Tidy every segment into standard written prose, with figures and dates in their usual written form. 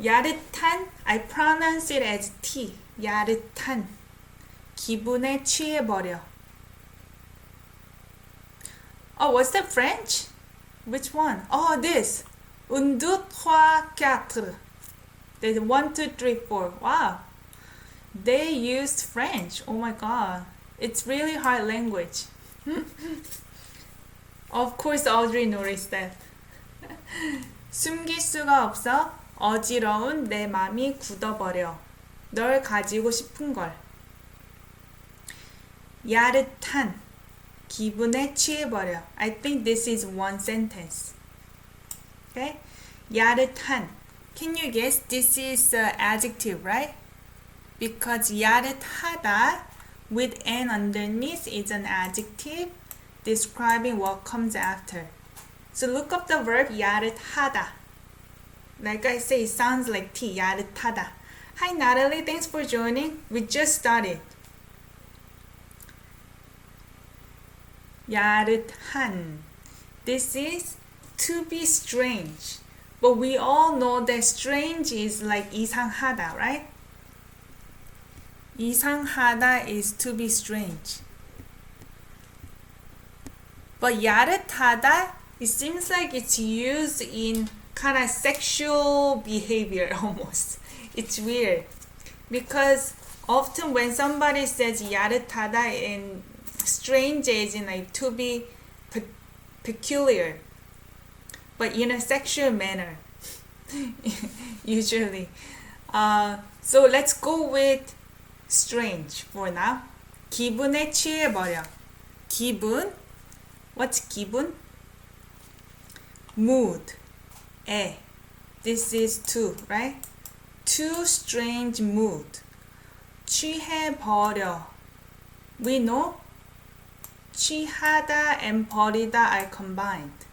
야릇한, I pronounce it as T. 야릇한. 기분에 취해버려. Oh, what's that French? Which one? Oh, this. deux, trois, quatre. There's 1, 2, 3, 4. Wow. They used French. Oh my god. It's really hard language. Of course, Audrey noticed that. 숨길 수가 없어. 어지러운 내 맘이 굳어버려. 널 가지고 싶은 걸. 야릇한. 기분에 취해버려. I think this is one sentence. Okay? 야릇한. Can you guess? This is adjective, right? Because 야릇하다 with an underneath is an adjective describing what comes after. So look up the verb 야릇하다. Like I say, it sounds like T. 야릇하다. Hi Natalie, thanks for joining. We just started. 야릇한. This is to be strange. But we all know that strange is like 이상하다, right? 이상하다 is to be strange. But 야릇하다, it seems like it's used in kind of sexual behavior almost. It's weird. Because often when somebody says 야릇하다 in strange is in like to be peculiar. But in a sexual manner. Usually. So let's go with strange for now. 기분에 취해버려. 기분. What's 기분? Mood. This is two, right? Too strange mood. 취해버려. We know 취하다 and 버리다 are combined.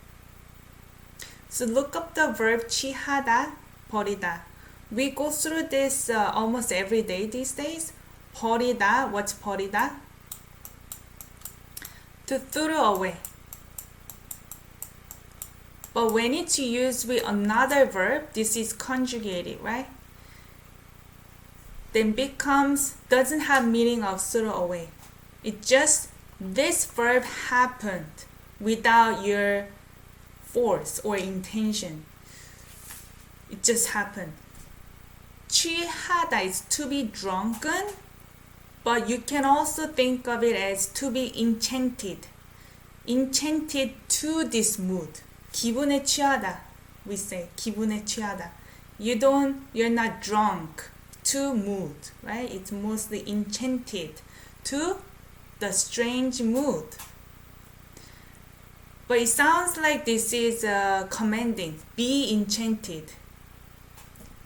So look up the verb 취하다, 버리다. We go through this almost every day these days. 버리다, what's 버리다? To throw away. But when it's used with another verb, this is conjugated, right? Then becomes, doesn't have meaning of throw away. It just, this verb happened without your force or intention. It just happened. 취하다 is to be drunken, but you can also think of it as to be enchanted. Enchanted to this mood. 기분에 취하다. We say 기분에 취하다. You're not drunk to mood, right? It's mostly enchanted to the strange mood. But it sounds like this is commanding. Be enchanted.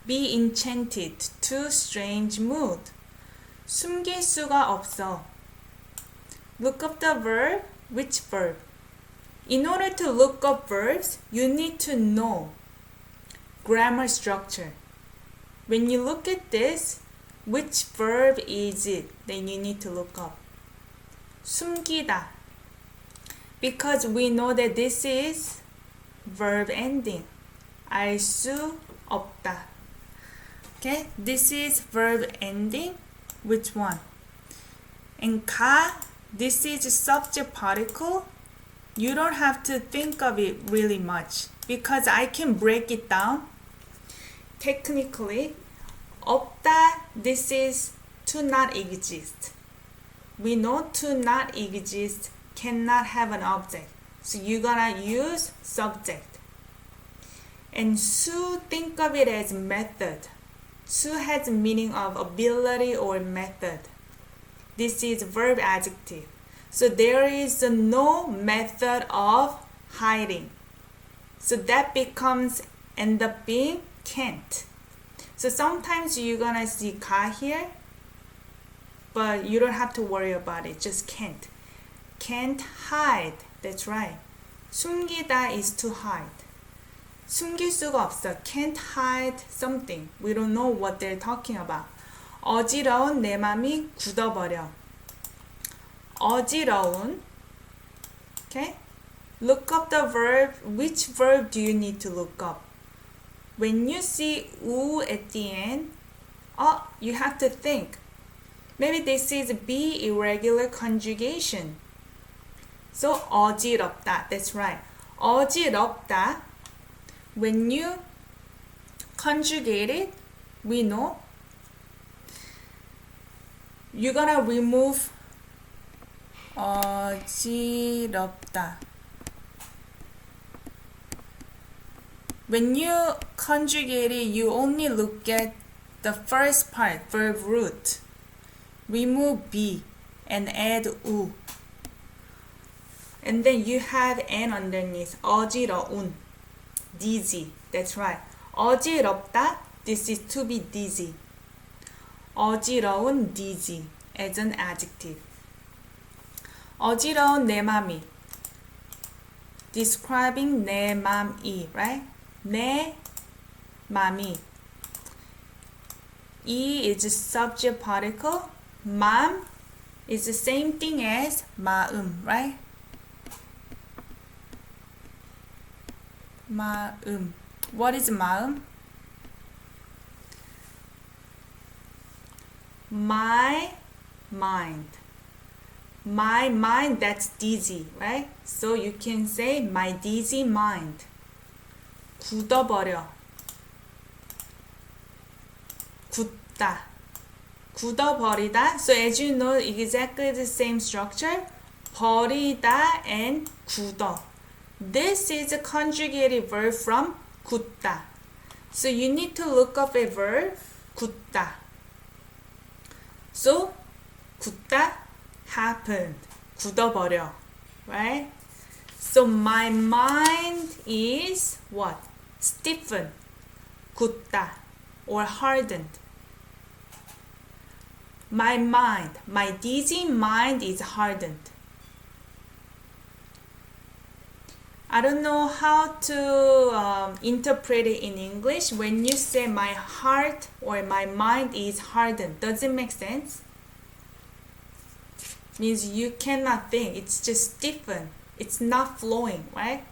Be enchanted to strange mood. 숨길 수가 없어. Look up the verb. Which verb? In order to look up verbs, you need to know grammar structure. When you look at this, which verb is it? Then you need to look up. 숨기다. Because we know that this is verb ending. 알 수 없다. Okay, this is verb ending. Which one? And 가, this is subject particle. You don't have to think of it really much because I can break it down. Technically, 없다, this is to not exist. We know to not exist cannot have an object. So you're gonna use subject. And 수, think of it as method. 수 has meaning of ability or method. This is verb adjective. So there is no method of hiding. So that becomes, end up being can't. So sometimes you're gonna see 가 here, but you don't have to worry about it, just can't. Can't hide, that's right. 숨기다 is to hide. 숨길 수가 없어. Can't hide something. We don't know what they're talking about. 어지러운 내 맘이 굳어버려. 어지러운. Okay? Look up the verb. Which verb do you need to look up? when you see 우 at the end, you have to think. Maybe this is be irregular conjugation. So 어지럽다. That's right. 어지럽다. When you conjugate it, we know you're gonna remove 어지럽다. When you conjugate it, you only look at the first part, verb root. Remove be and add 우. And then you have an underneath. 어지러운. dizzy. That's right. 어지럽다. This is to be dizzy. 어지러운 dizzy as an adjective. 어지러운 내 맘이. Describing 내 맘이, right? 내 맘이. 이 is subject particle. 맘 is the same thing as 마음, right? 마음. What is 마음? My mind. My mind, that's dizzy, right? So you can say my dizzy mind. 굳어버려. 굳다. 굳어버리다. So as you know, exactly the same structure. 버리다 and 굳어. This is a conjugated verb from 굳다. So you need to look up a verb, 굳다. So, 굳다 happened. 굳어버려. Right? So my mind is what? Stiffened. 굳다. Or hardened. My mind, my dizzy mind is hardened. I don't know how to interpret it in English. When you say my heart or my mind is hardened, does it make sense? Means you cannot think. It's just stiffened. It's not flowing, right?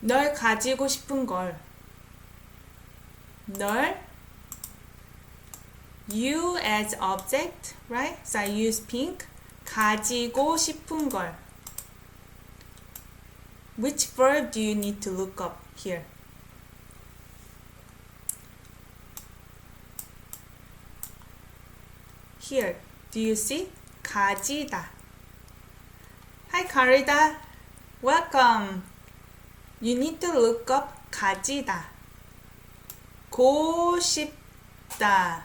널 가지고 싶은 걸. 널 you as object, right? So I use pink. 가지고 싶은 걸. Which verb do you need to look up here? Here, do you see? 가지다. Hi, Carida. Welcome. You need to look up 가지다. 고 싶다.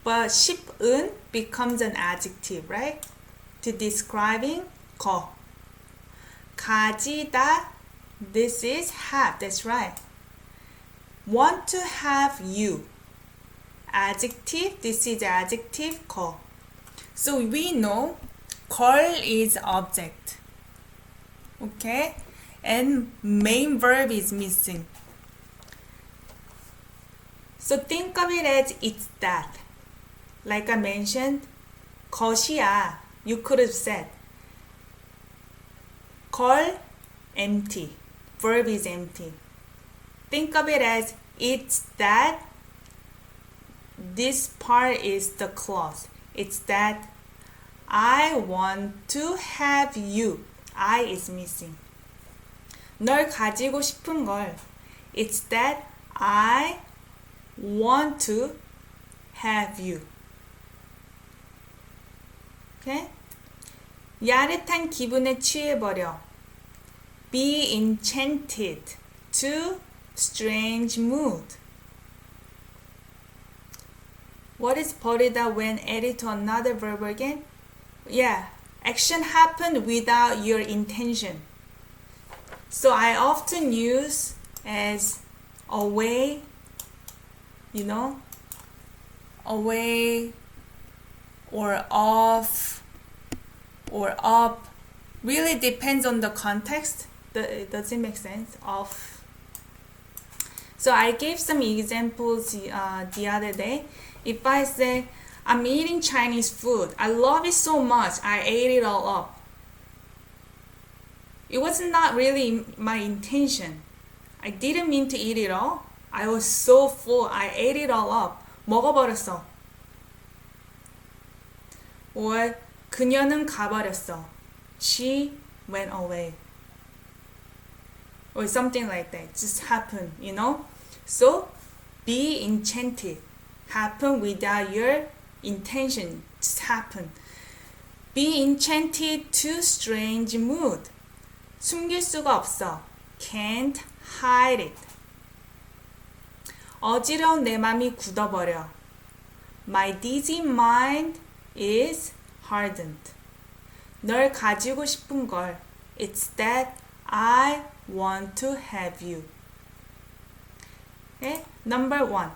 But 싶은 becomes an adjective, right? To describing 거. 가지다, this is have, that's right. Want to have you. Adjective, this is adjective 거. So we know 걸 is object. Okay? And main verb is missing. So think of it as it's that. Like I mentioned, 것이야. You could have said. 걸, empty. Verb is empty. Think of it as it's that. This part is the clause. It's that I want to have you. I is missing. 널 가지고 싶은 걸. It's that I want to have you. Okay? 야릇한 기분에 취해버려. Be enchanted to strange mood. What is 버리다 when added to another verb again? Yeah, action happened without your intention. So I often use as away, you know, away or off or up. Really depends on the context. Does it make sense? Off. So I gave some examples the other day. If I say, I'm eating Chinese food. I love it so much. I ate it all up. It was not really my intention. I didn't mean to eat it all. I was so full. I ate it all up. 먹어버렸어. or 그녀는 가버렸어. She went away. Or something like that. Just happened, you know? So, be enchanted. Happen without your intention. Just happen. Be enchanted to strange mood. 숨길 수가 없어. Can't hide it. 어지러운 내 맘이 굳어버려. My dizzy mind is hardened. 널 가지고 싶은 걸. It's that I want to have you. Okay? Number 1.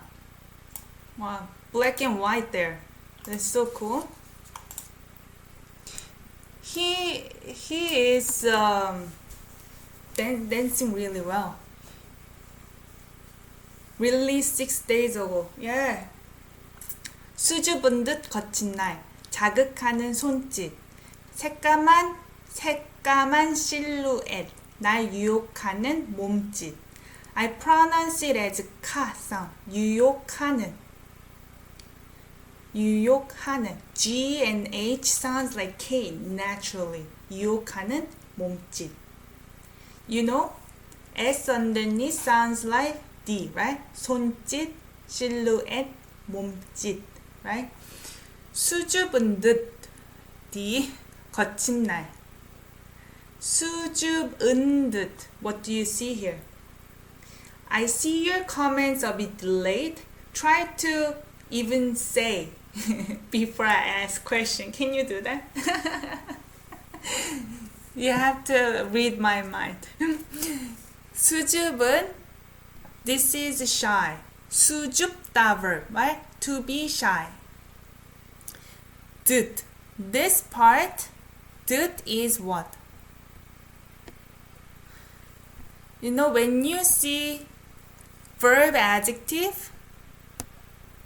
Wow, black and white there. That's so cool. He is dancing really well. Released 6 days ago. Yeah. 수줍은 듯 거친 날. 자극하는 손짓. 새까만 실루엣. 날 유혹하는 몸짓. I pronounce it as 카 sound. 유혹하는. 유혹하는. G and H sounds like K naturally. 유혹하는 몸짓. You know, S underneath sounds like D, right? 손짓, 실루엣, 몸짓, right? 수줍은 듯 D, 거친 날. 수줍은 듯. What do you see here? I see your comments a bit delayed. Try to even say before I ask question. Can you do that? You have to read my mind. 수줍은, this is shy. 수줍다 verb, right? To be shy. 듯, this part, 듯 is what? You know, when you see verb adjective,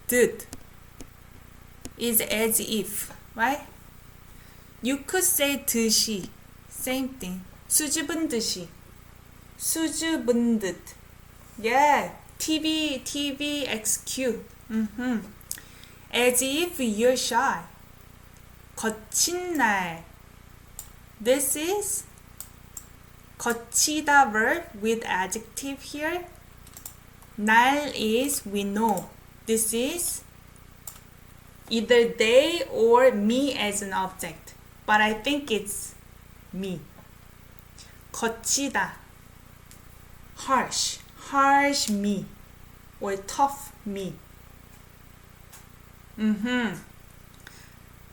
듯 is as if, right? You could say 듯이, same thing. 수줍은 듯이, 수줍은 듯. Yeah, TVXQ. As if you're shy. 거친 날. This is 거치다 verb with adjective here. 날 is we know. This is either they or me as an object. But I think it's me. 거치다. Harsh me. Or tough me.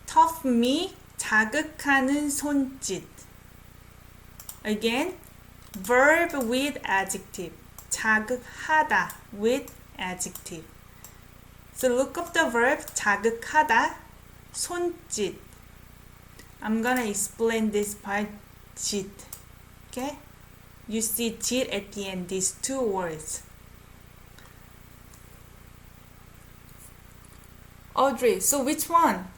Tough me. 자극하는 손짓. Again, verb with adjective. 자극하다 with adjective. So look up the verb 자극하다, 손짓. I'm gonna explain this part, 짓. Okay? You see 짓 at the end, these two words. Audrey, so which one?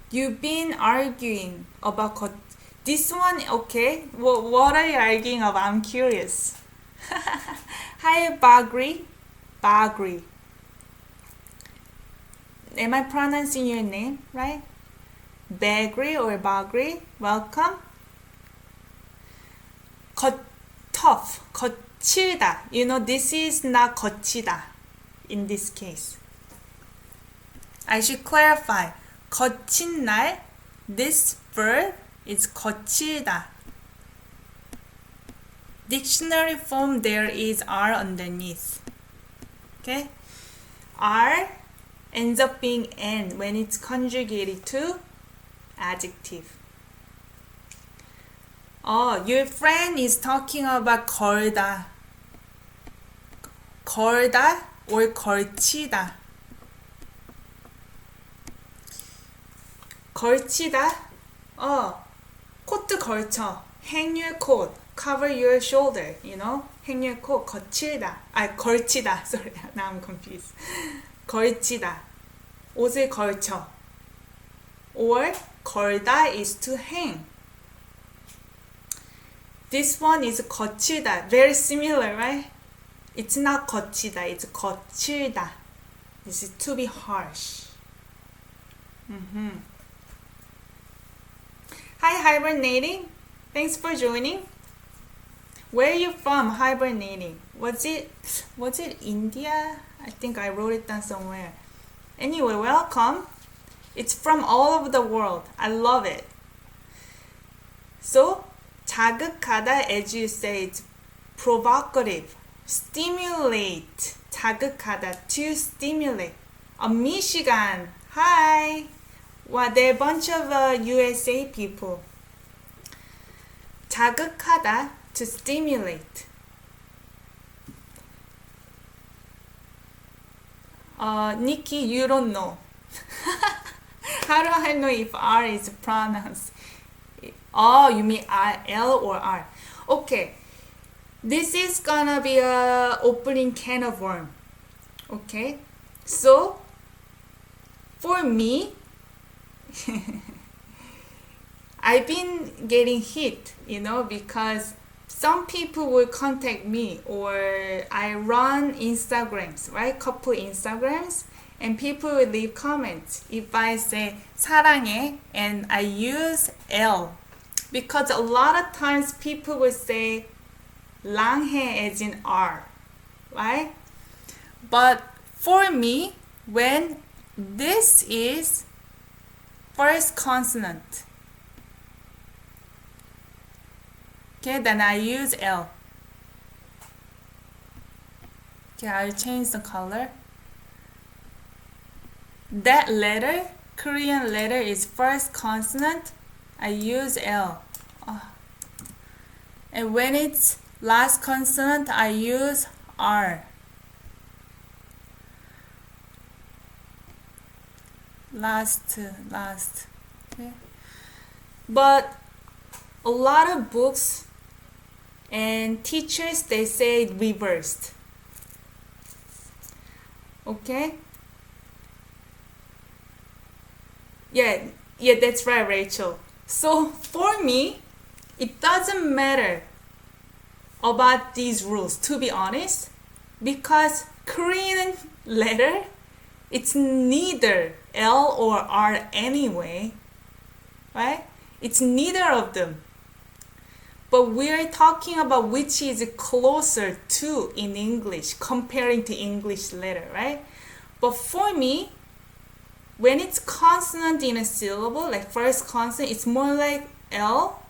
You've been arguing about this one, okay? What are you arguing about? I'm curious. Hi, Bagri. Am I pronouncing your name right? Bagri or Bagri? Welcome. Tough. 거칠다. You know, this is not 거치다 in this case. I should clarify. 거친 날, this verb is 거칠다. Dictionary form there is R underneath. Okay? R ends up being N when it's conjugated to adjective. Oh, your friend is talking about 걸다. 걸다 or 걸치다. 걸치다. 코트 걸쳐. Hang your coat. Cover your shoulder. You know? Hang your coat. 걸치다. Sorry, now I'm confused. 걸치다. 옷을 걸쳐. Or 걸다 is to hang. This one is 거칠다. Very similar, right? It's not 거치다, it's 거칠다. This is to be harsh. Hi, hibernating. Thanks for joining. Where are you from, hibernating? Was it India? I think I wrote it down somewhere. Anyway, welcome. It's from all over the world. I love it. So, 자극하다, as you say, it's provocative. Stimulate. 자극하다, to stimulate. Michigan. Hi. Well, they're a bunch of USA people. 자극하다, to stimulate. Nikki, you don't know. How do I know if R is pronounced? Oh, you mean L or R? Okay. This is gonna be a opening can of worm. Okay. So, for me, I've been getting hit, because some people will contact me, or I run Instagrams, right? Couple Instagrams, and people will leave comments. If I say 사랑해 and I use L, because a lot of times people will say 랑해 as in R, right? But for me, when this is first consonant, okay, then I use L. Okay, I'll change the color. That letter, Korean letter, is first consonant. I use L. And when it's last consonant, I use R. Last. Okay. But a lot of books and teachers, they say reversed. Okay? Yeah, that's right, Rachel. So for me, it doesn't matter about these rules, to be honest, because Korean letter, it's neither L or R anyway, right? It's neither of them. But we're talking about which is closer to in English, comparing to English letter, right? But for me, when it's consonant in a syllable, like first consonant, it's more like L.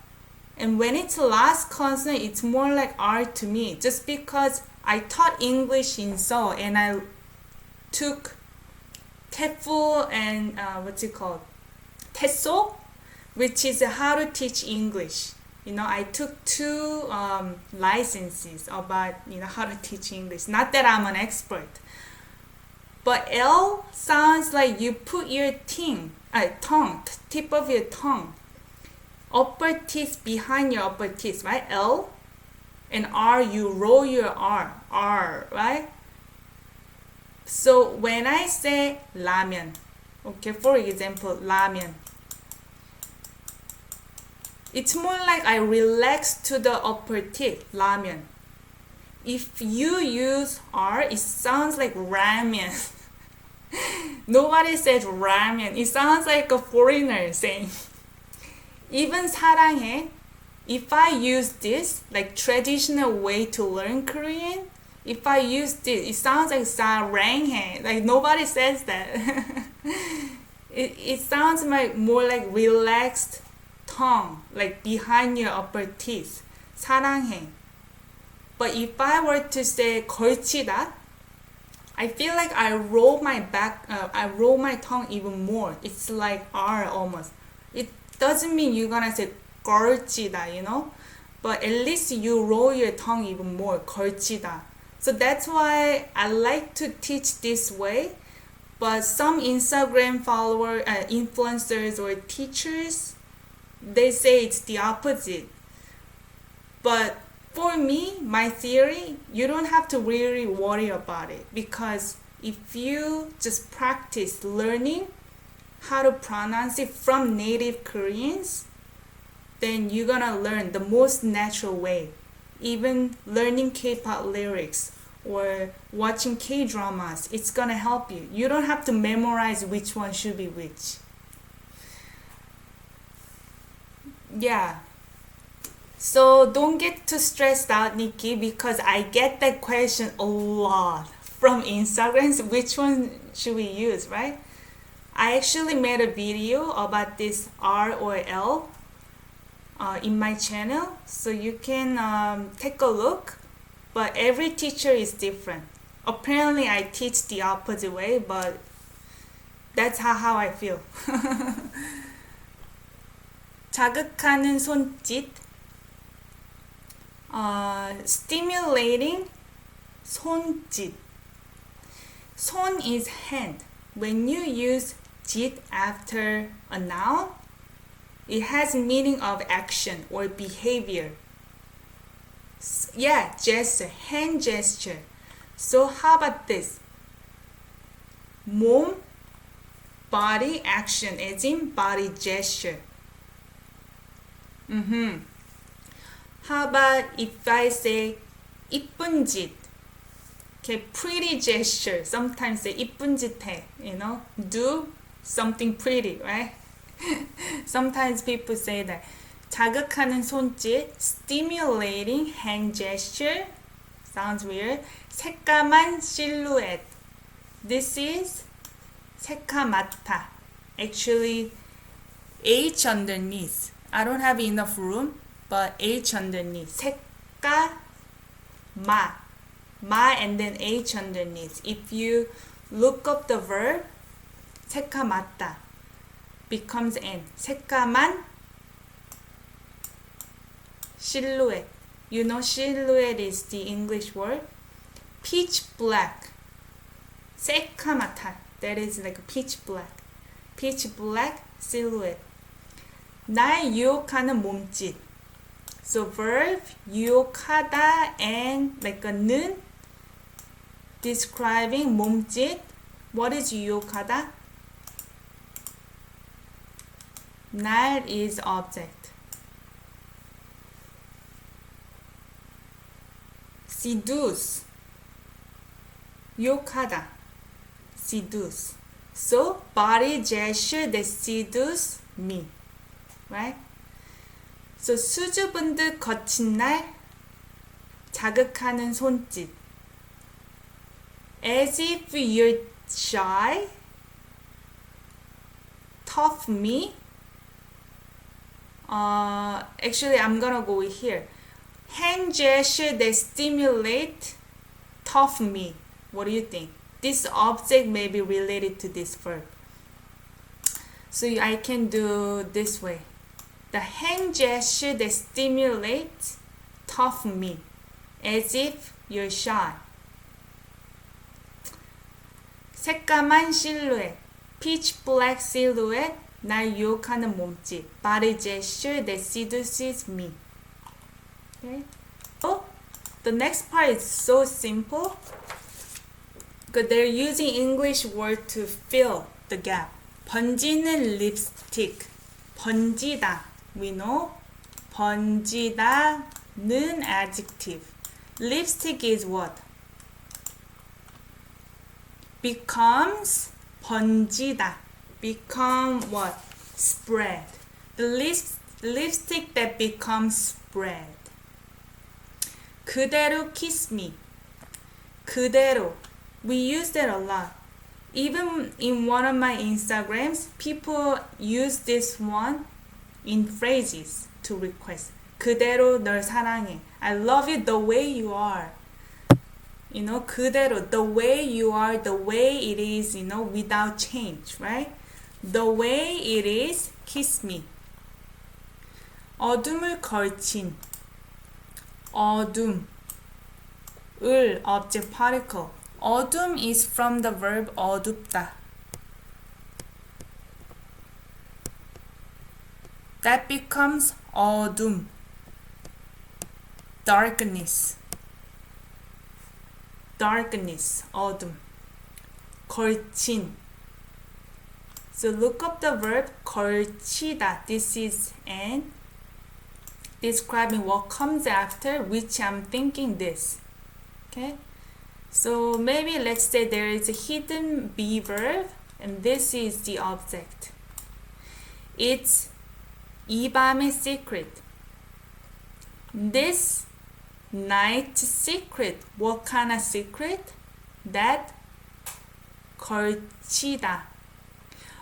And when it's last consonant, it's more like R to me. Just because I taught English in Seoul and I took TEFL and TESOL, which is how to teach English. I took 2 licenses about how to teach English. Not that I'm an expert. But L sounds like you put your tip of your tongue, upper teeth behind your upper teeth, right? L. And R, you roll your R, right? So when I say 라면, okay, for example, 라면, it's more like I relax to the upper teeth, 라면. If you use R, it sounds like ramen. Nobody says ramen. It sounds like a foreigner saying. Even 사랑해, if I use this, like traditional way to learn Korean, if I use this, it sounds like 사랑해. Like nobody says that. It sounds like more like relaxed tongue, like behind your upper teeth. 사랑해. But if I were to say 걸치다, I feel like I roll my tongue even more. It's like R almost. It doesn't mean you're gonna say 걸치다, but at least you roll your tongue even more, 걸치다. So that's why I like to teach this way. But some Instagram followers, influencers or teachers, they say it's the opposite. But for me, my theory, you don't have to really worry about it, because if you just practice learning how to pronounce it from native Koreans, then you're gonna learn the most natural way. Even learning K-pop lyrics or watching K-dramas, it's gonna help you. You don't have to memorize which one should be which. Yeah. So don't get too stressed out, Nikki, because I get that question a lot from Instagrams. Which one should we use, right? I actually made a video about this R or L in my channel, so you can take a look. But every teacher is different. Apparently I teach the opposite way, but that's how I feel. 자극하는 손짓, stimulating 손짓. 손 is hand. When you use 짓 after a noun, it has meaning of action or behavior. Yeah, gesture, hand gesture. So how about this? 몸, body action, as in body gesture. How about if I say 이쁜 짓? Okay, pretty gesture. Sometimes say 이쁜 짓 해, do something pretty, right? Sometimes people say that. 자극하는 손짓, stimulating hand gesture. Sounds weird. 새까만 silhouette. This is 새까맣다. Actually, H underneath. I don't have enough room, but H underneath. 새까마. Ma and then H underneath. If you look up the verb, 새까맣다 becomes N. 새까만 silhouette. You know silhouette is the English word. Pitch black. 새까맣다. That is like pitch black. Pitch black silhouette. 날 유혹하는 몸짓. So verb 유혹하다 and like a 는 describing 몸짓. What is 유혹하다? 날 is object. Seduce. 유혹하다. Seduce. So body gesture that seduce me. Right? So 수줍은 거친 날 자극하는 손짓. As if you're shy, tough me. Actually, I'm gonna go here. Hand gesture that stimulate, tough me. What do you think? This object may be related to this verb. So I can do this way. The hand gesture that stimulates, tough me. As if you're shy. 새까만 실루엣, pitch black silhouette, 날 유혹하는 몸짓, body gesture that seduces me. Okay. Oh, the next part is so simple because they're using English word to fill the gap. 번지는 립스틱, 번지다, we know. 번지다는 adjective. Lipstick is what? Becomes 번지다. Become what? Spread. The lipstick that becomes spread. 그대로 kiss me. 그대로. We use that a lot. Even in one of my Instagrams, people use this one in phrases to request. 그대로 널 사랑해. I love you the way you are. 그대로, the way you are, the way it is, without change, right? The way it is, kiss me. 어둠을 걸친. 어둠. 을, object particle. 어둠 is from the verb 어둡다. That becomes 어둠. Darkness. Darkness, 어둠. 걸친. So look up the verb 걸치다. This is N. describing what comes after, which I'm thinking this. Okay? So maybe let's say there is a hidden be verb and this is the object. It's 이 밤의 secret. This night secret. What kind of secret? That 걸치다.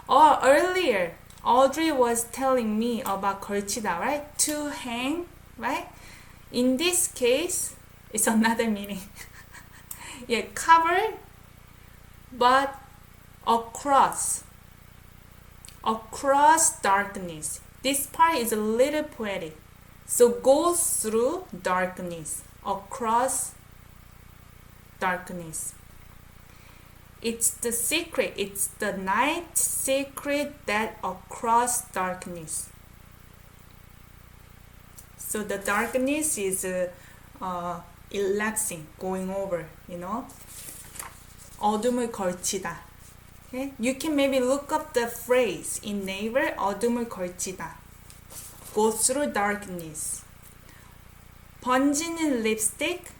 Or earlier, Audrey was telling me about 걸치다, right? To hang, right? In this case, it's another meaning. Yeah, cover, but across darkness. This part is a little poetic. So go through darkness, across darkness. It's the secret, it's the night secret that across darkness. So the darkness is elapsing, going over, you know. 어둠을 걸치다. Okay? You can maybe look up the phrase in Naver, 어둠을 걸치다. Go through darkness. 번지는 lipstick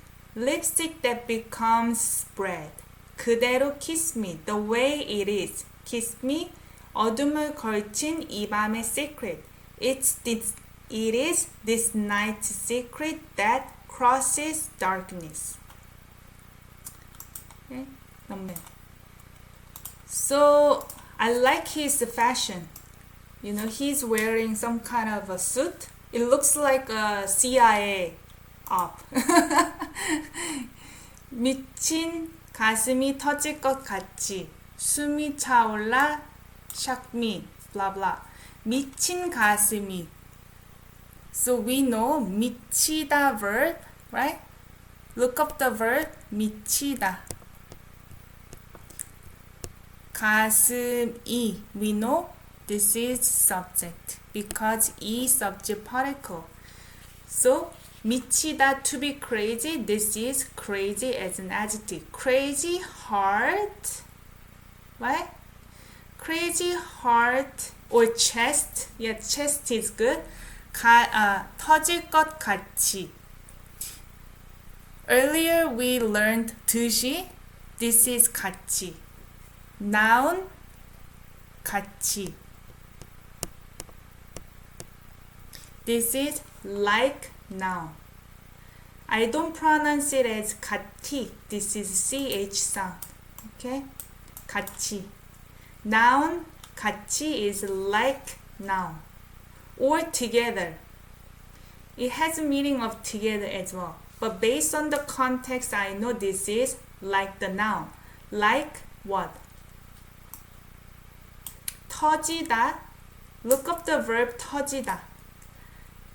that becomes spread. 그대로 kiss me, the way it is. Kiss me, 어둠을 걸친 이 밤의 secret. It is this night's secret that crosses darkness. Okay? So I like his fashion. You know, he's wearing some kind of a suit. It looks like a CIA op. 미친 가슴이 터질 것 같이 숨이 차올라 shock me blah blah. 미친 가슴이. So we know 미치다 verb, right? Look up the verb 미치다. 가슴이, we know this is subject because 이 subject particle. So 미치다, to be crazy, this is crazy as an adjective. Crazy heart, right? Crazy heart or chest. Yeah, chest is good. 터질 것 같이. Earlier we learned 듯이. This is 같이. Noun, 같이. This is like noun. I don't pronounce it as 같이. This is CH sound. Okay? 같이. Noun, 같이 is like noun. Or together. It has a meaning of together as well. But based on the context, I know this is like the noun. Like what? 터지다. Look up the verb 터지다.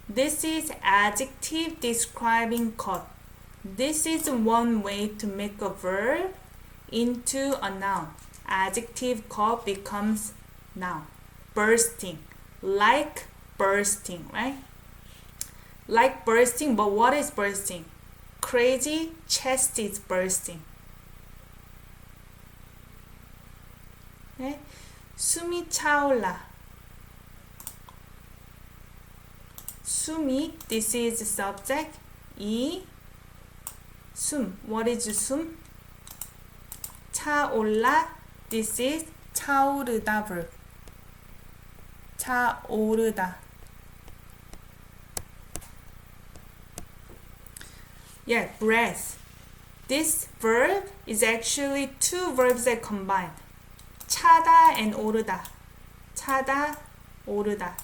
This is adjective describing cut. This is one way to make a verb into a noun. Adjective cut becomes noun. Bursting. Like bursting, right? Like bursting, but what is bursting? Crazy chest is bursting. Okay? 숨이 차올라. 숨이, this is subject. 이, 숨, what is 숨? 차올라, this is 차오르다 verb. 차오르다. Yeah, breath. This verb is actually two verbs that combine. 차다 and 오르다. 차다, 오르다.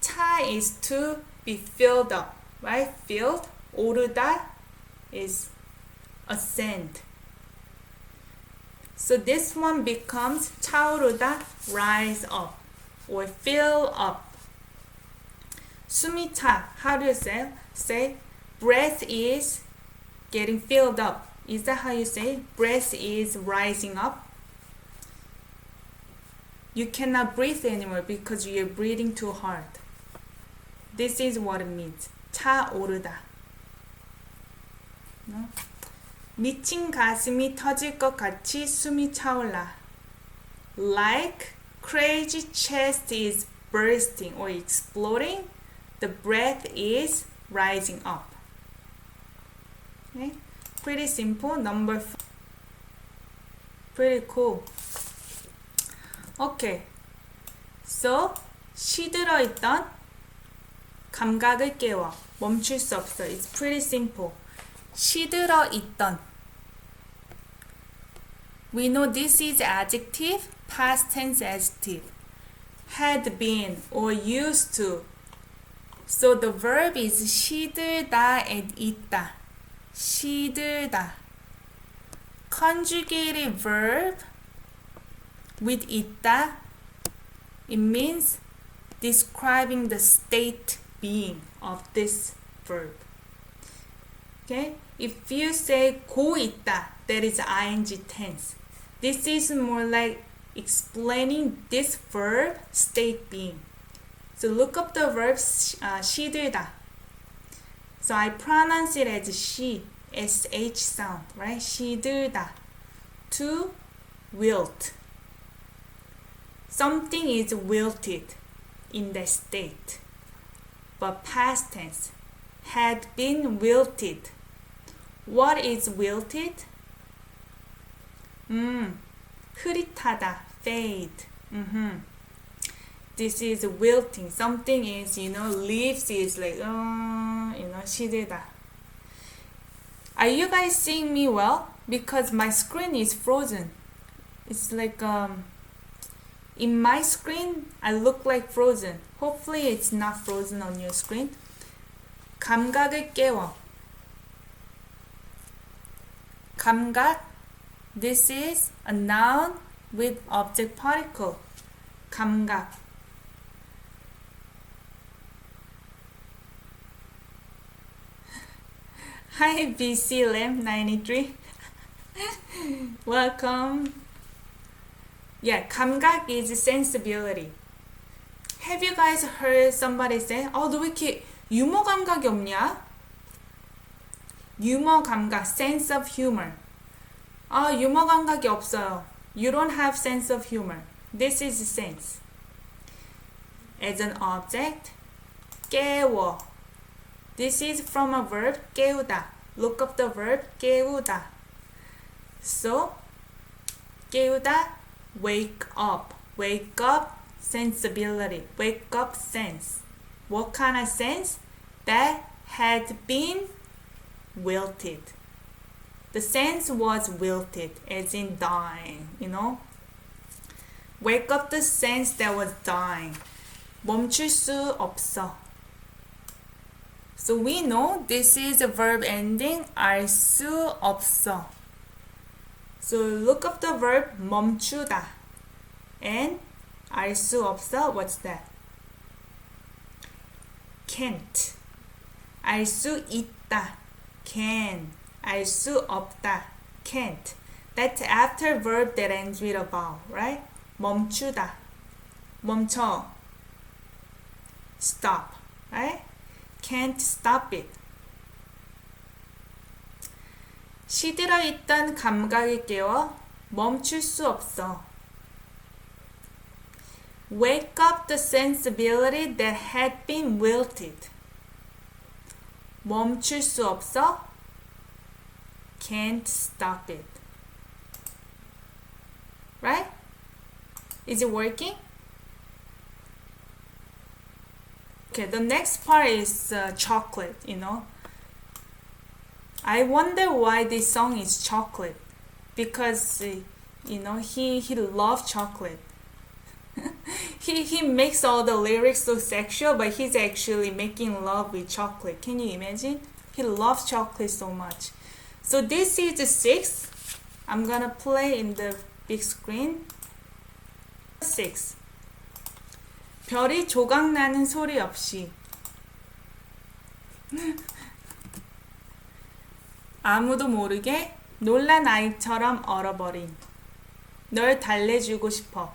차 is to be filled up, right? Filled. 오르다 is ascend. So this one becomes 차오르다, rise up or fill up. 숨이 차. How do you say? Say breath is getting filled up. Is that how you say? Breath is rising up. You cannot breathe anymore because you're breathing too hard. This is what it means. 차오르다. No? 미친 가슴이 터질 것 같이 숨이 차올라. Like crazy chest is bursting or exploding. The breath is rising up. Okay? Pretty simple. Number 4. Pretty cool. Okay. So, 시들어 있던 감각을 깨워. 멈출 수 없어. It's pretty simple. 시들어 있던. We know this is adjective, past tense adjective. Had been or used to. So the verb is 시들다 and 있다. 시들다. Conjugated verb with 있다. It means describing the state being of this verb. Okay? If you say 고 있다, that is ing tense. This is more like explaining this verb state being. So look up the verb 시들다. So I pronounce it as she, sh sound, right? 시들다. To wilt. Something is wilted in that state. But past tense, had been wilted. What is wilted? 흐릿하다, fade. This is wilting. Something is, leaves is like, 시들다. Are you guys seeing me well? Because my screen is frozen. It's like, in my screen, I look like frozen. Hopefully it's not frozen on your screen. 감각을 깨워. 감각. This is a noun with object particle. 감각. Hi BC Lam 93. Welcome. Yeah, 감각 is sensibility. Have you guys heard somebody say, 너 왜 이렇게 유머 감각이 없냐? 유머 감각, sense of humor. 유머 감각이 없어요. You don't have sense of humor. This is sense. As an object, 깨워. This is from a verb, 깨우다. Look up the verb, 깨우다. So, 깨우다, wake up. Wake up, sensibility. Wake up, sense. What kind of sense? That had been wilted. The sense was wilted, as in dying, Wake up the sense that was dying. 멈출 수 없어. So we know this is a verb ending 알 수 없어. So look up the verb 멈추다. And 알 수 없어, what's that? Can't. 알 수 있다. Can. 알 수 없다. Can't. That's after verb that ends with a vowel, right? 멈추다. 멈춰. Stop, right? Can't stop it. 시들어 있던 감각을 깨워 멈출 수 없어. Wake up the sensibility that had been wilted. 멈출 수 없어. Can't stop it. Right? Is it working? Okay, the next part is chocolate, I wonder why this song is chocolate. Because, he loves chocolate. he makes all the lyrics so sexual, but he's actually making love with chocolate. Can you imagine? He loves chocolate so much. So this is the 6. I'm gonna play in the big screen. 6. 별이 조각나는 소리 없이. 아무도 모르게 놀란 아이처럼 얼어버린. 널 달래주고 싶어.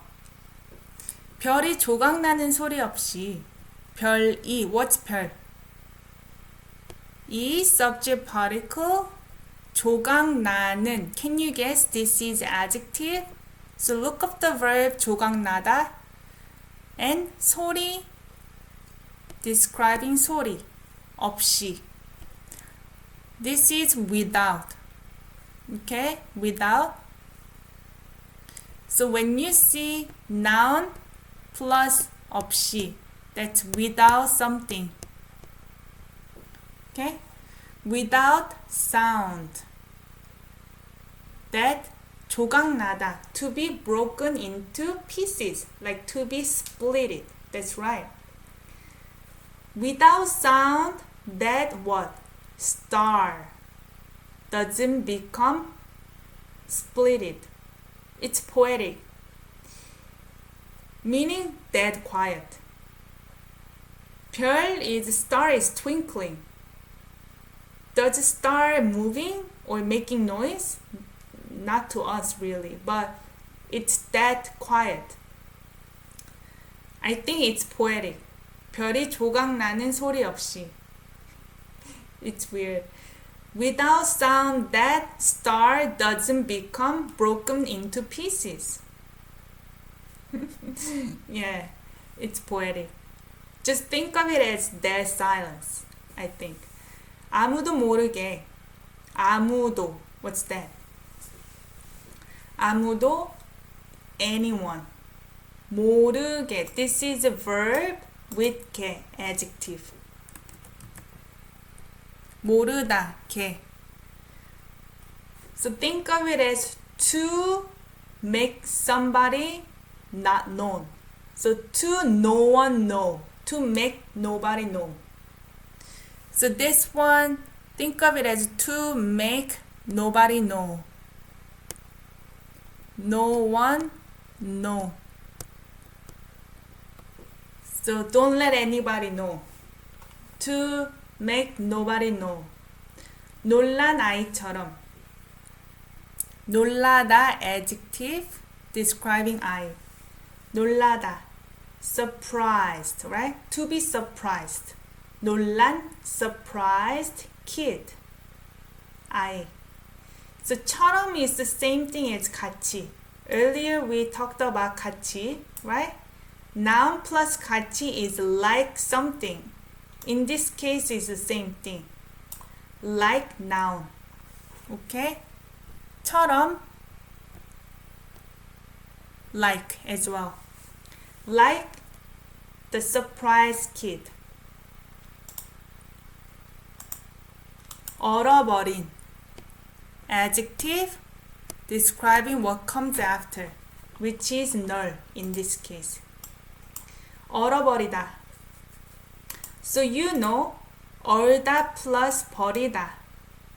별이 조각나는 소리 없이. 별이, what's 별? 이 subject particle 조각나는. Can you guess this is adjective? So look up the verb 조각나다 and 소리 describing 소리, 없이. This is without. Okay, without. So when you see noun plus 없이, that's without something. Okay, without sound. That 조각나다, to be broken into pieces, like to be splitted. That's right. Without sound, that what? Star doesn't become splitted. It's poetic. Meaning dead quiet. 별 is star is twinkling. Does star moving or making noise? Not to us really, but it's that quiet. I think it's poetic. 별이 조각나는 소리 없이. It's weird. Without sound, that star doesn't become broken into pieces. Yeah, it's poetic. Just think of it as their silence, I think. 아무도 모르게. 아무도. What's that? 아무도, anyone. 모르게. This is a verb with 게, adjective. 모르다, 게. So think of it as to make somebody not known. So to no one know. To make nobody know. So this one, think of it as to make nobody know. No one know. So don't let anybody know. To make nobody know. 놀란 아이처럼. 놀라다 adjective describing eye. 놀라다. Surprised, right? To be surprised. 놀란 surprised kid. eye. So 처럼 is the same thing as 같이. Earlier we talked about 같이, right? Noun plus 같이 is like something. In this case, it's the same thing. Like noun. Okay? 처럼, like as well. Like the surprise kid. 얼어버린. Adjective describing what comes after, which is null in this case. 얼어버리다. So you know, 얼다 plus 버리다.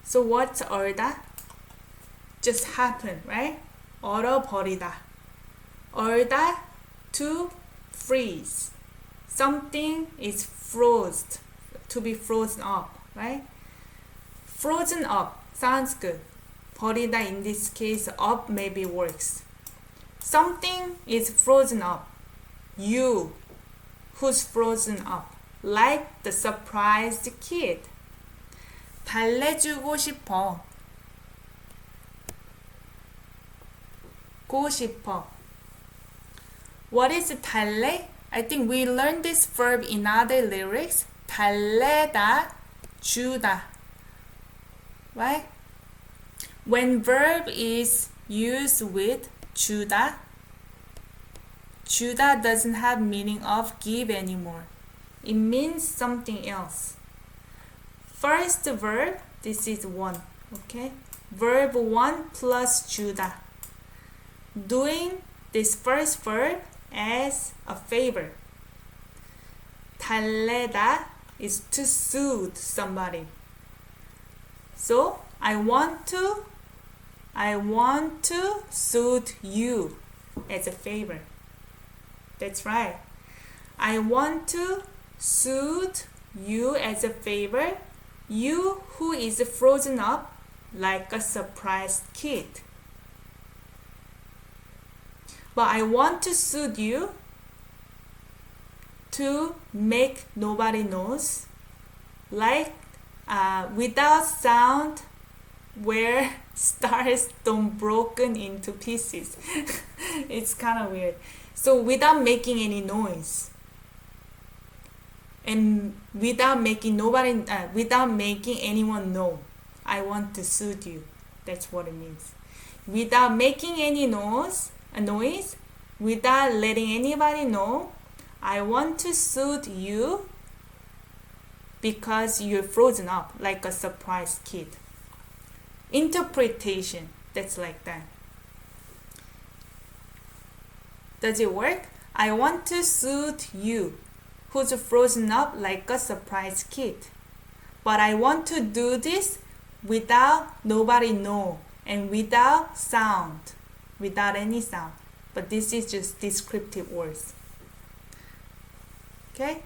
So what's 얼다? Just happen, right? 얼어버리다. 얼다, to freeze. Something is frozen, to be frozen up, right? Frozen up, sounds good. 버리다 in this case, up maybe works. Something is frozen up. You, who's frozen up. Like the surprised kid. 달래주고 싶어. 고 싶어. What is 달래? I think we learned this verb in other lyrics. 달래다, 주다. Right? When verb is used with 주다, 주다 doesn't have meaning of give anymore. It means something else. First verb, this is one, okay? Verb 1 plus 주다. Doing this first verb as a favor. 달래다 is to soothe somebody. So, I want to soothe you as a favor. That's right. I want to soothe you as a favor. You who is frozen up like a surprised kid. But I want to soothe you to make nobody knows, like without sound, where stars don't broken into pieces. It's kind of weird. So without making any noise. and without making anyone know. I want to soothe you. That's what it means. Without making any noise, without letting anybody know, I want to soothe you because you're frozen up like a surprised kid. Interpretation, that's like that. Does it work? I want to soothe you, who's frozen up like a surprised kid. But I want to do this without nobody know and without sound, without any sound. But this is just descriptive words. Okay?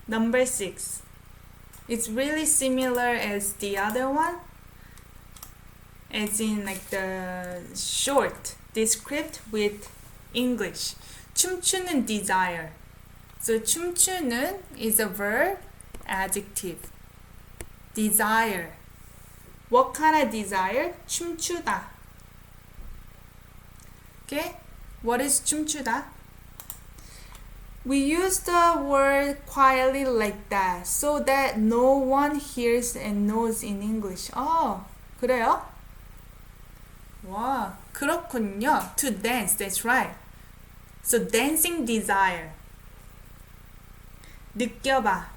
Number 6. It's really similar as the other one, as in like the short descript with English. 춤추는 desire. So 춤추는 is a verb, adjective. Desire. What kind of desire? 춤추다. Okay? What is 춤추다? We use the word quietly like that so that no one hears and knows in English. 그래요? 와, 그렇군요. To dance, that's right. So dancing desire. 느껴봐.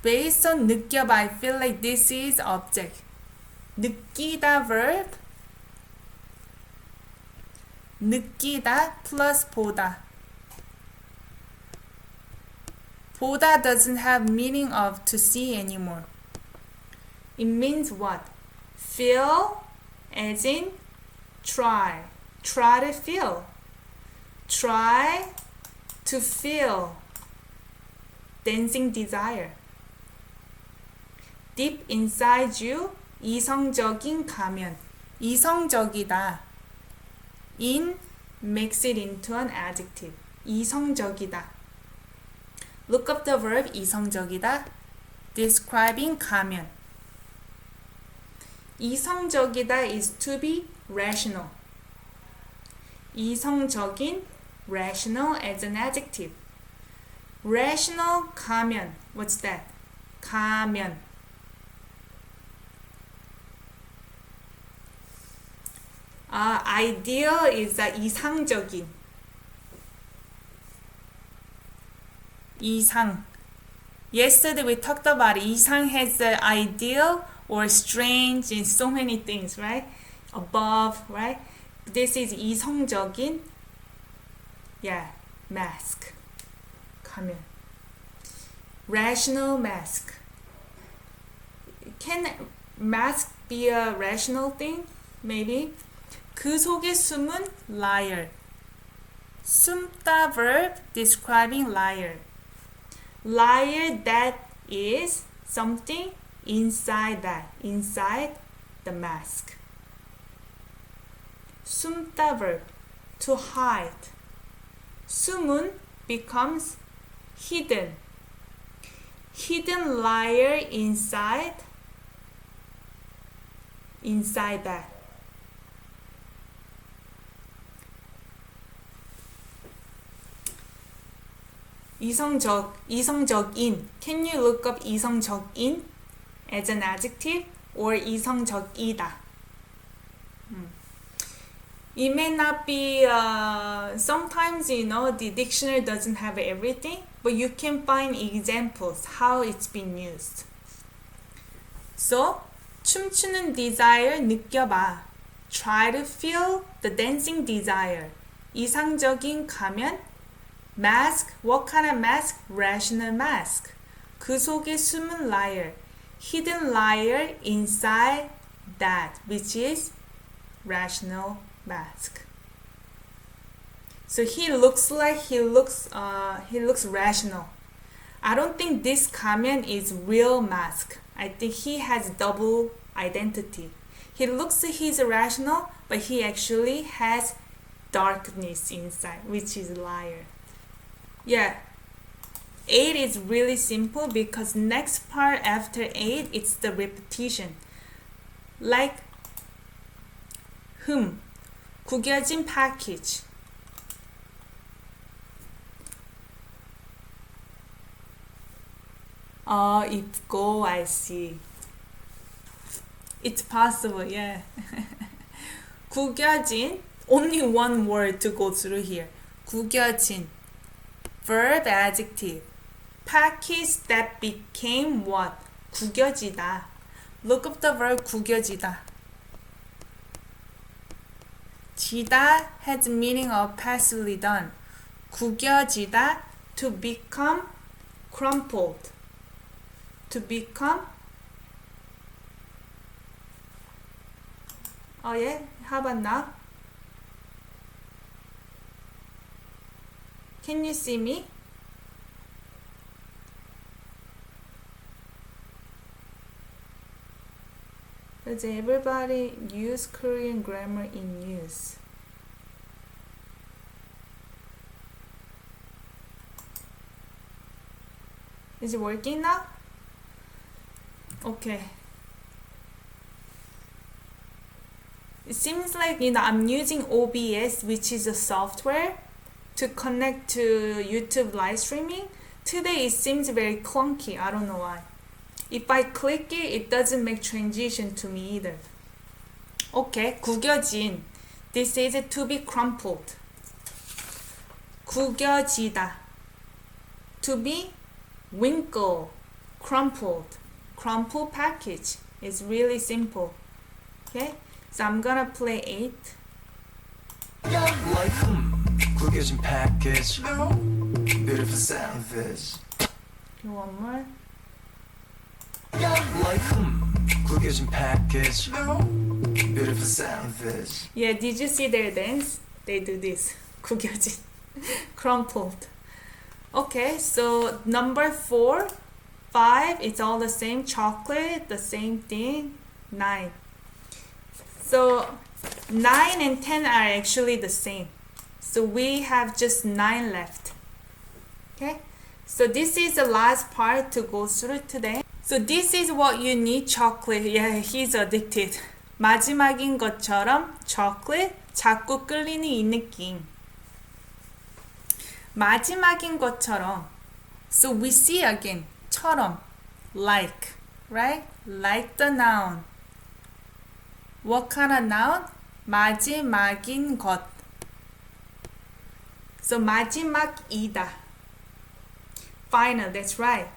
Based on 느껴봐, I feel like this is object. 느끼다 verb. 느끼다 plus 보다. 보다 doesn't have meaning of to see anymore. It means what? Feel as in try. Try to feel. Try to feel. Dancing desire. Deep inside you. 이성적인 가면. 이성적이다. In makes it into an adjective. 이성적이다. Look up the verb 이성적이다. Describing 가면. 이성적이다 is to be rational. 이성적인, rational as an adjective. Rational 가면. What's that? 가면. Ideal is 이상적인. 이상. Yesterday we talked about 이상 has the ideal or strange in so many things, right? Above, right? This is 이성적인. Yeah, mask. 가면. Rational mask. Can mask be a rational thing? Maybe. 그 속에 숨은 liar. 숨다 verb describing liar. Liar that is something inside that, inside the mask. 숨다 verb to hide. 숨은 becomes hidden. Hidden liar inside that. 이성적인. Can you look up 이성적인 as an adjective or 이성적이다? It may not be, sometimes, the dictionary doesn't have everything, but you can find examples how it's been used. So, 춤추는 desire 느껴봐. Try to feel the dancing desire. 이상적인 가면. Mask, what kind of mask? Rational mask. 그 속에 숨은 liar. Hidden liar inside that, which is rational mask. So he looks rational. I don't think this 가면 is real mask. I think he has double identity. He looks he's rational, but he actually has darkness inside, which is liar. Yeah, 8 is really simple because next part after 8, it's the repetition. Like 구겨진 package. 입고, I see. It's possible, yeah. 구겨진, only one word to go through here. 구겨진, verb, adjective. Package that became what? 구겨지다. Look up the verb 구겨지다. 지다 has the meaning of passively done. 구겨지다, to become crumpled. To become, oh yeah, how about now? Can you see me? Does everybody use Korean grammar in use? Is it working now? Okay. It seems like, I'm using OBS, which is a software to connect to YouTube live streaming. Today it seems very clunky. I don't know why. If I click it, it doesn't make transition to me either. Okay, 구겨진. This is to be crumpled. 구겨지다. To be wrinkle, crumpled. Crumple package. It's really simple. Okay, so I'm gonna play 8. Like 구겨진 package. Beautiful sound fish. Okay, one more. Like 구겨진 package. Beautiful sound fish. Yeah, did you see their dance? They do this. 구겨진. Crumpled. Okay, so number 4, 5, it's all the same. Chocolate, the same thing. 9. So 9 and 10 are actually the same. So we have just 9 left. Okay, so this is the last part to go through today. So this is what you need. Chocolate. Yeah, he's addicted. 마지막인 것처럼 chocolate, 자꾸 끌리는 이 느낌. 마지막인 것처럼. So we see again. 처럼. Like. Right? Like the noun. What kind of noun? 마지막인 것. So 마지막이다. Final. That's right.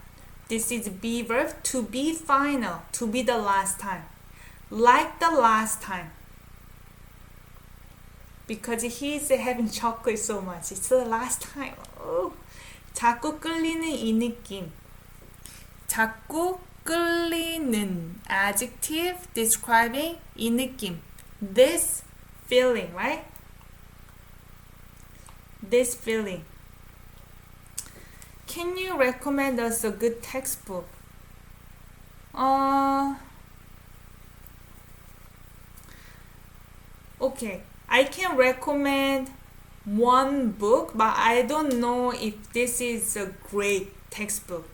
This is be verb. To be final. To be the last time. Like the last time. Because he's having chocolate so much. It's the last time. Oh. 자꾸 끌리는 이 느낌. 자꾸 끌리는. Adjective describing 이 느낌. This feeling, right? This feeling. Can you recommend us a good textbook? Okay, I can recommend one book, but I don't know if this is a great textbook.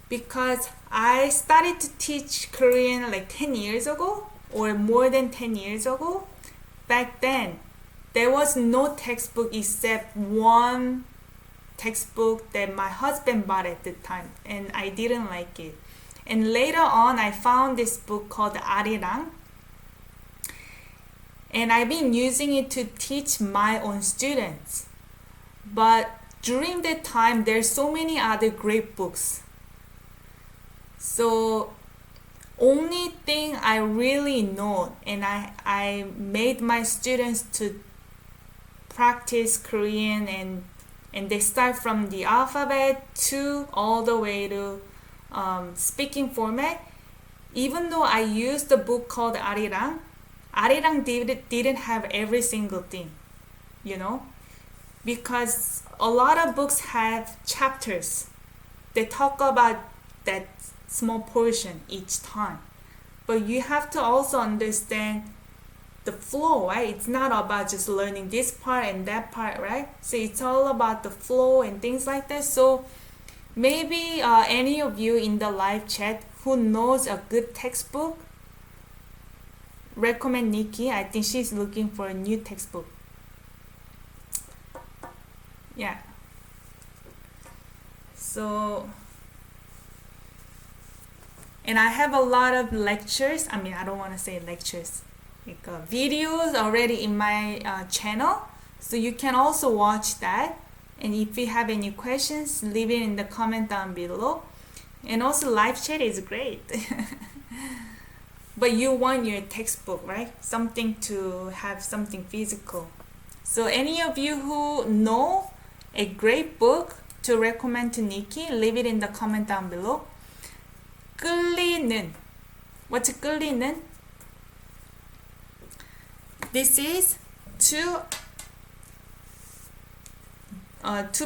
Because I started to teach Korean like 10 years ago, or more than 10 years ago. Back then, there was no textbook except one textbook that my husband bought at the time, and I didn't like it. And later on, I found this book called 아리랑, and I've been using it to teach my own students. But during that time, there's so many other great books. So only thing I really know, and I made my students to practice Korean, and they start from the alphabet to all the way to speaking format. Even though I used the book called 아리랑 didn't have every single thing, because a lot of books have chapters. They talk about that small portion each time. But you have to also understand the flow, right? It's not about just learning this part and that part, right? So it's all about the flow and things like that. So maybe any of you in the live chat who knows a good textbook, recommend Nikki. I think she's looking for a new textbook. Yeah. So And I have a lot of lectures. I mean, I don't want to say lectures. Like videos already in my channel. So you can also watch that. And if you have any questions, leave it in the comment down below. And also live chat is great. But you want your textbook, right? Something to have something physical. So any of you who know a great book to recommend to Nikki, leave it in the comment down below. 끌리는. What's 끌리는? This is to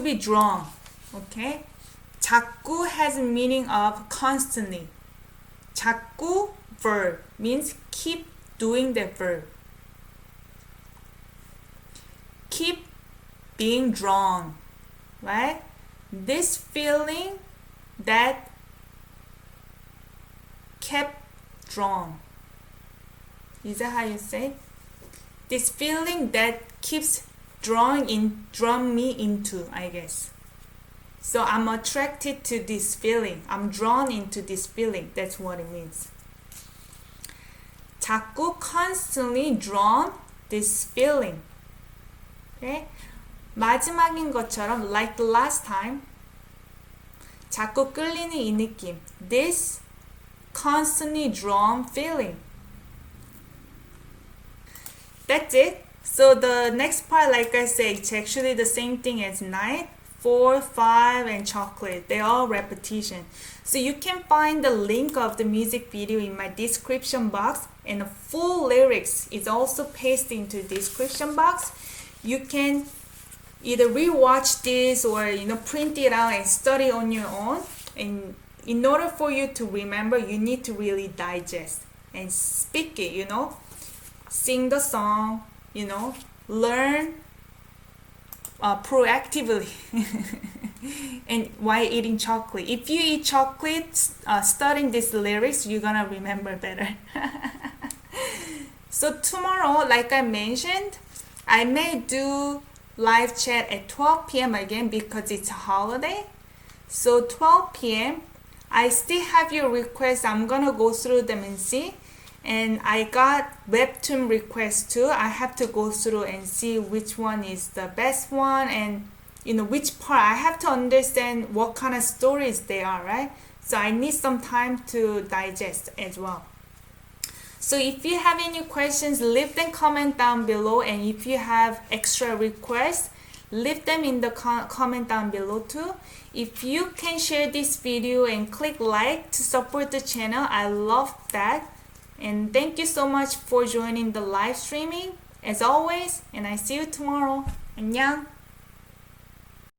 be drawn. Okay? 자꾸 has a meaning of constantly. 자꾸 verb means keep doing the verb. Keep being drawn, right? This feeling that kept drawn. Is that how you say? This feeling that keeps drawing me into, I guess. So I'm attracted to this feeling. I'm drawn into this feeling. That's what it means. 자꾸 constantly drawn this feeling. Okay? 마지막인 것처럼 like the last time. 자꾸 끌리는 이 느낌. This constantly drawn feeling. That's it. So the next part, like I said, it's actually the same thing as night, 4, 5, and chocolate. They're all repetition. So you can find the link of the music video in my description box, and the full lyrics is also pasted into the description box. You can either rewatch this or print it out and study on your own. And in order for you to remember, you need to really digest and speak it, sing the song, learn proactively and while eating chocolate. If you eat chocolate, studying these lyrics, you're gonna remember better. So tomorrow, like I mentioned, I may do live chat at 12 p.m. again because it's a holiday. So 12 p.m. I still have your requests. I'm gonna go through them and see. And I got webtoon requests too. I have to go through and see which one is the best one and which part. I have to understand what kind of stories they are, right? So I need some time to digest as well. So if you have any questions, leave them comment down below. And if you have extra requests, leave them in the comment down below too. If you can share this video and click like to support the channel, I love that. And thank you so much for joining the live streaming as always, and I see you tomorrow. 안녕.